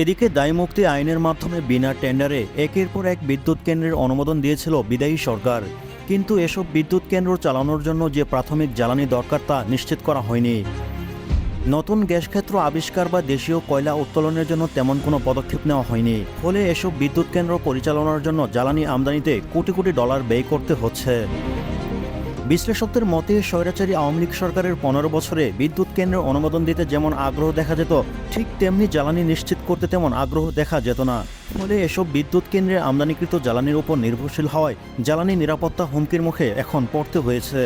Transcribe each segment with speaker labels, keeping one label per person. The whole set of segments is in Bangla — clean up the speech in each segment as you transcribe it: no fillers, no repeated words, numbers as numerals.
Speaker 1: এদিকে দায়মুক্তি আইনের মাধ্যমে বিনা টেন্ডারে একের পর এক বিদ্যুৎ কেন্দ্রের অনুমোদন দিয়েছিল বিদায়ী সরকার, কিন্তু এসব বিদ্যুৎ কেন্দ্র চালানোর জন্য যে প্রাথমিক জ্বালানি দরকার তা নিশ্চিত করা হয়নি। নতুন গ্যাস ক্ষেত্র আবিষ্কার বা দেশীয় কয়লা উত্তোলনের জন্য তেমন কোনো পদক্ষেপ নেওয়া হয়নি। ফলে এসব বিদ্যুৎ কেন্দ্র পরিচালনার জন্য জ্বালানি আমদানিতে কোটি কোটি ডলার ব্যয় করতে হচ্ছে। বিশ্লেষকদের মতে স্বৈরাচারী আওয়ামী লীগ সরকারের 15 বছরে বিদ্যুৎ কেন্দ্রের অনুমোদন দিতে যেমন আগ্রহ দেখা যেত, ঠিক তেমনি জ্বালানি নিশ্চিত করতে তেমন আগ্রহ দেখা যেত না। ফলে এসব বিদ্যুৎ কেন্দ্রে আমদানিকৃত জ্বালানির উপর নির্ভরশীল হওয়ায় জ্বালানি নিরাপত্তা হুমকির মুখে এখন পড়তে হয়েছে।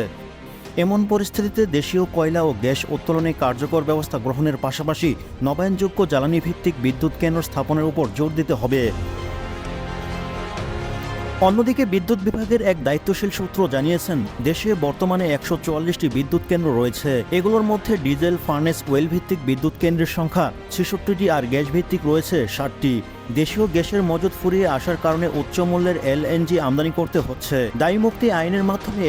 Speaker 1: এমন পরিস্থিতিতে দেশীয় কয়লা ও গ্যাস উত্তোলনে কার্যকর ব্যবস্থা গ্রহণের পাশাপাশি নবায়নযোগ্য জ্বালানি ভিত্তিক বিদ্যুৎ কেন্দ্র স্থাপনের উপর জোর দিতে হবে। অন্যদিকে বিদ্যুৎ বিভাগের এক দায়িত্বশীল সূত্র জানিয়েছেন, দেশে বর্তমানে 144টি বিদ্যুৎ কেন্দ্র রয়েছে। এগুলোর মধ্যে ডিজেল ফার্নেস ওয়েল ভিত্তিক বিদ্যুৎ কেন্দ্রের সংখ্যা 66টি আর গ্যাস ভিত্তিক রয়েছে 60টি। দেশীয় গ্যাসের মজুদ ফুরিয়ে আসার কারণে উচ্চ মূল্যের এলএনজি আমদানি করতে হচ্ছে। দায়মুক্তি আইনের মাধ্যমে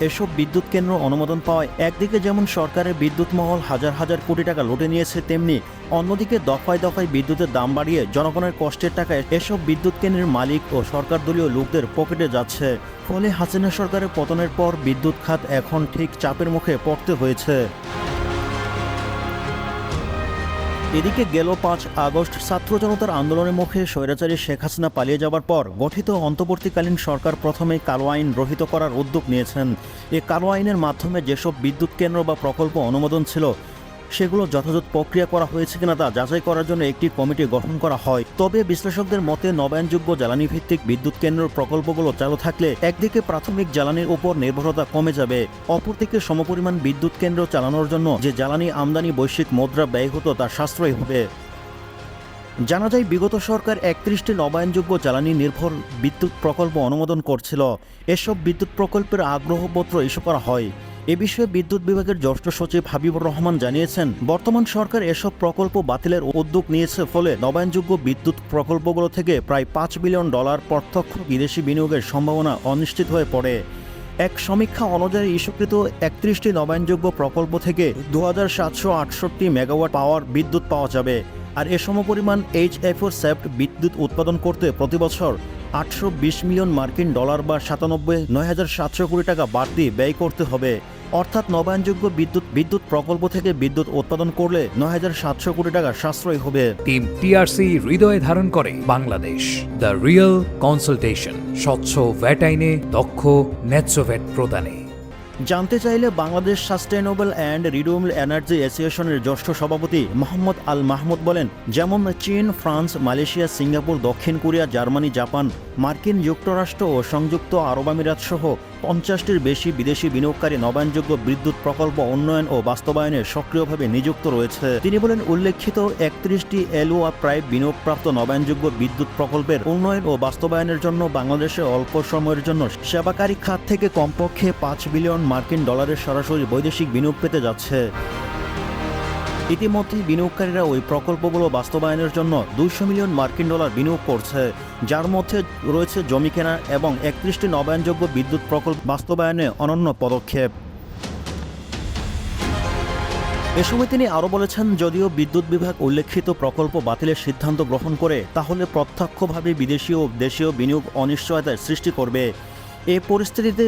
Speaker 1: এসব বিদ্যুৎ কেন্দ্র অনুমোদন পাওয়ায় একদিকে যেমন সরকারের বিদ্যুৎ মহল হাজার হাজার কোটি টাকা লুটে নিয়েছে, তেমনি অন্যদিকে দফায় দফায় বিদ্যুতের দাম বাড়িয়ে জনগণের কষ্টের টাকায় এসব বিদ্যুৎ কেন্দ্রের মালিক ও সরকারদলীয় লোকদের পকেটে যাচ্ছে। ফলে হাসিনা সরকারের পতনের পর বিদ্যুৎ খাত এখন ঠিক চাপের মুখে পড়তে হয়েছে। এদিকে গেল 5 আগস্ট ছাত্র জনতার আন্দোলনের মুখে স্বৈরাচারী শেখ হাসিনা পালিয়ে যাবার পর গঠিত অন্তর্বর্তীকালীন সরকার প্রথমে কালো আইন রহিত করার উদ্যোগ নিয়েছেন। এই কালো আইনের মাধ্যমে যেসব বিদ্যুৎ কেন্দ্র বা প্রকল্প অনুমোদন ছিল সেগুলো যথাযথ প্রক্রিয়া করা হয়েছে কিনা তা যাচাই করার জন্য একটি কমিটি গঠন করা হয়। তবে বিশ্লেষকদের মতে নবায়নযোগ্য জ্বালানি ভিত্তিক বিদ্যুৎ কেন্দ্র প্রকল্পগুলো চালু থাকলে একদিকে প্রাথমিক জ্বালানির উপর নির্ভরতা কমে যাবে, অপরদিকে সমপরিমাণ বিদ্যুৎ কেন্দ্র চালানোর জন্য যে জ্বালানি আমদানি বৈশ্বিক মুদ্রা ব্যয় হতো তা সাশ্রয়ী হবে। জানা যায়, বিগত সরকার 31টি নবায়নযোগ্য জ্বালানি নির্ভর বিদ্যুৎ প্রকল্প অনুমোদন করছিল। এসব বিদ্যুৎ প্রকল্পের আগ্রহপত্র ইস্যু করা হয়। এ বিষয়ে বিদ্যুৎ বিভাগের জ্যেষ্ঠ সচিব হাবিবুর রহমান জানিয়েছেন, বর্তমান সরকার এসব প্রকল্প বাতিলের উদ্যোগ নিয়েছে। ফলে নবায়নযোগ্য বিদ্যুৎ প্রকল্পগুলো থেকে প্রায় $5 বিলিয়ন প্রত্যক্ষ বিদেশি বিনিয়োগের সম্ভাবনা অনিশ্চিত হয়ে পড়ে। এক সমীক্ষা অনুযায়ী ইস্যুকৃত 31টি নবায়নযোগ্য প্রকল্প থেকে 2768 মেগাওয়াট পাওয়ার বিদ্যুৎ পাওয়া যাবে। আর এ সমপরিমাণ HFO সেপ্ট বিদ্যুৎ উৎপাদন করতে প্রতি বছর $820 মিলিয়ন বা 97,9,700 কোটি টাকা বাড়তি ব্যয় করতে হবে। অর্থাৎ নবায়নযোগ্য বিদ্যুৎ প্রকল্প থেকে বিদ্যুৎ উৎপাদন করলে 9,700 কোটি টাকা সাশ্রয় হবে।
Speaker 2: টিম টিআরসি হৃদয়ে ধারণ করে বাংলাদেশ। দ্য রিয়েল কনসালটেশন, স্বচ্ছ ভ্যাট আইনে দক্ষ ন্যায্য ভ্যাট প্রদানে।
Speaker 1: জানতে চাইলে Bangladesh sustainable and renewable energy অ্যাসোসিয়েশনের জ্যেষ্ঠ সভাপতি মোহাম্মদ আল মাহমুদ বলেন, যেমন চীন, ফ্রান্স, মালয়েশিয়া, সিঙ্গাপুর, দক্ষিণ কোরিয়া, জার্মানি, জাপান, মার্কিন যুক্তরাষ্ট্র ও সংযুক্ত আরব আমিরাত সহ 50টির বেশি বিদেশি বিনিয়োগকারী নবায়নযোগ্য বিদ্যুৎ প্রকল্প উন্নয়ন ও বাস্তবায়নে সক্রিয়ভাবে নিযুক্ত রয়েছে। তিনি বলেন, উল্লেখিত 31টি এলওআই প্রায় বিনিয়োগপ্রাপ্ত নবায়নযোগ্য বিদ্যুৎ প্রকল্পের উন্নয়ন ও বাস্তবায়নের জন্য বাংলাদেশে অল্প সময়ের জন্য সেবাকারী খাত থেকে কমপক্ষে $5 বিলিয়ন সরাসরি বৈদেশিক বিনিয়োগ পেতে যাচ্ছে। ইতিমধ্যে বিনিয়োগকারীরা ওই প্রকল্পগুলো বাস্তবায়নের জন্য $200 মিলিয়ন বিনিয়োগ করছে, যার মধ্যে রয়েছে জমি কেনা এবং 31টি নবায়নযোগ্য বিদ্যুৎ প্রকল্প বাস্তবায়নে অনন্য পদক্ষেপ। এ সময় তিনি আরও বলেছেন, যদিও বিদ্যুৎ বিভাগ উল্লেখিত প্রকল্প বাতিলের সিদ্ধান্ত গ্রহণ করে, তাহলে প্রত্যক্ষভাবে বিদেশি ও দেশীয় বিনিয়োগ অনিশ্চয়তার সৃষ্টি করবে। এ পরিস্থিতিতে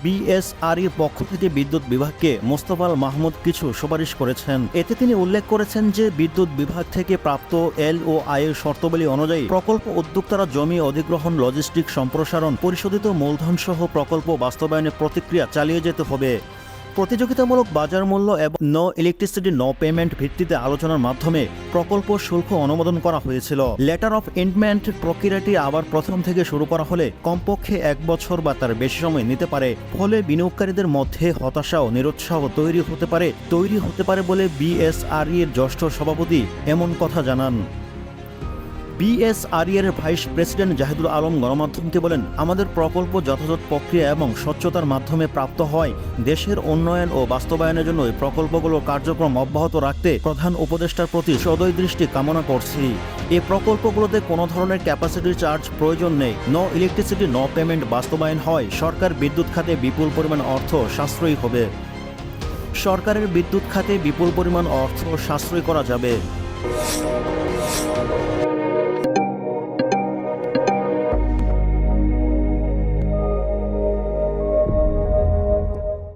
Speaker 1: বিএসআরইর পক্ষ থেকে বিদ্যুৎ বিভাগকে মোস্তফা মাহমুদ কিছু সুপারিশ করেছেন। এতে তিনি উল্লেখ করেছেন যে বিদ্যুৎ বিভাগ থেকে প্রাপ্ত এলওআই এর শর্তাবলী অনুযায়ী প্রকল্প উদ্যোক্তারা জমি অধিগ্রহণ, লজিস্টিক সম্প্রসারণ, পরিশোধিত মূলধন সহ প্রকল্প বাস্তবায়নের প্রতিক্রিয়া চালিয়ে যেতে হবে। প্রতিযোগিতামূলক বাজার মূল্য এবং নো ইলেকট্রিসিটি নো পেমেন্ট ভিত্তিতে আলোচনার মাধ্যমে প্রকল্প শুল্ক অনুমোদন করা হয়েছিল। লেটার অফ ইন্টেন্ট প্রক্রিয়াটি আবার প্রথম থেকে শুরু করা হলে কমপক্ষে 1 বছর বা তার বেশি সময় নিতে পারে। ফলে বিনিয়োগকারীদের মধ্যে হতাশা ও নিরুৎসাহ তৈরি হতে পারে বলে বিএসআরই এর জ্যেষ্ঠ সভাপতি এমন কথা জানান। বিএসআরই এর ভাইস প্রেসিডেন্ট জাহিদুল আলম গণমাধ্যমকে বলেন, আমাদের প্রকল্প যথাযথ প্রক্রিয়া এবং স্বচ্ছতার মাধ্যমে প্রাপ্ত হয়। দেশের উন্নয়ন ও বাস্তবায়নের জন্য এই প্রকল্পগুলোর কার্যক্রম অব্যাহত রাখতে প্রধান উপদেষ্টার প্রতি সদয় দৃষ্টি কামনা করছি। এই প্রকল্পগুলোতে কোনো ধরনের ক্যাপাসিটি চার্জ প্রয়োজন নেই। নো ইলেকট্রিসিটি নো পেমেন্ট বাস্তবায়ন হয় সরকার বিদ্যুৎ খাতে বিপুল পরিমাণ অর্থ সাশ্রয়ী হবে। সরকারের বিদ্যুৎ খাতে বিপুল পরিমাণ অর্থ সাশ্রয় করা যাবে।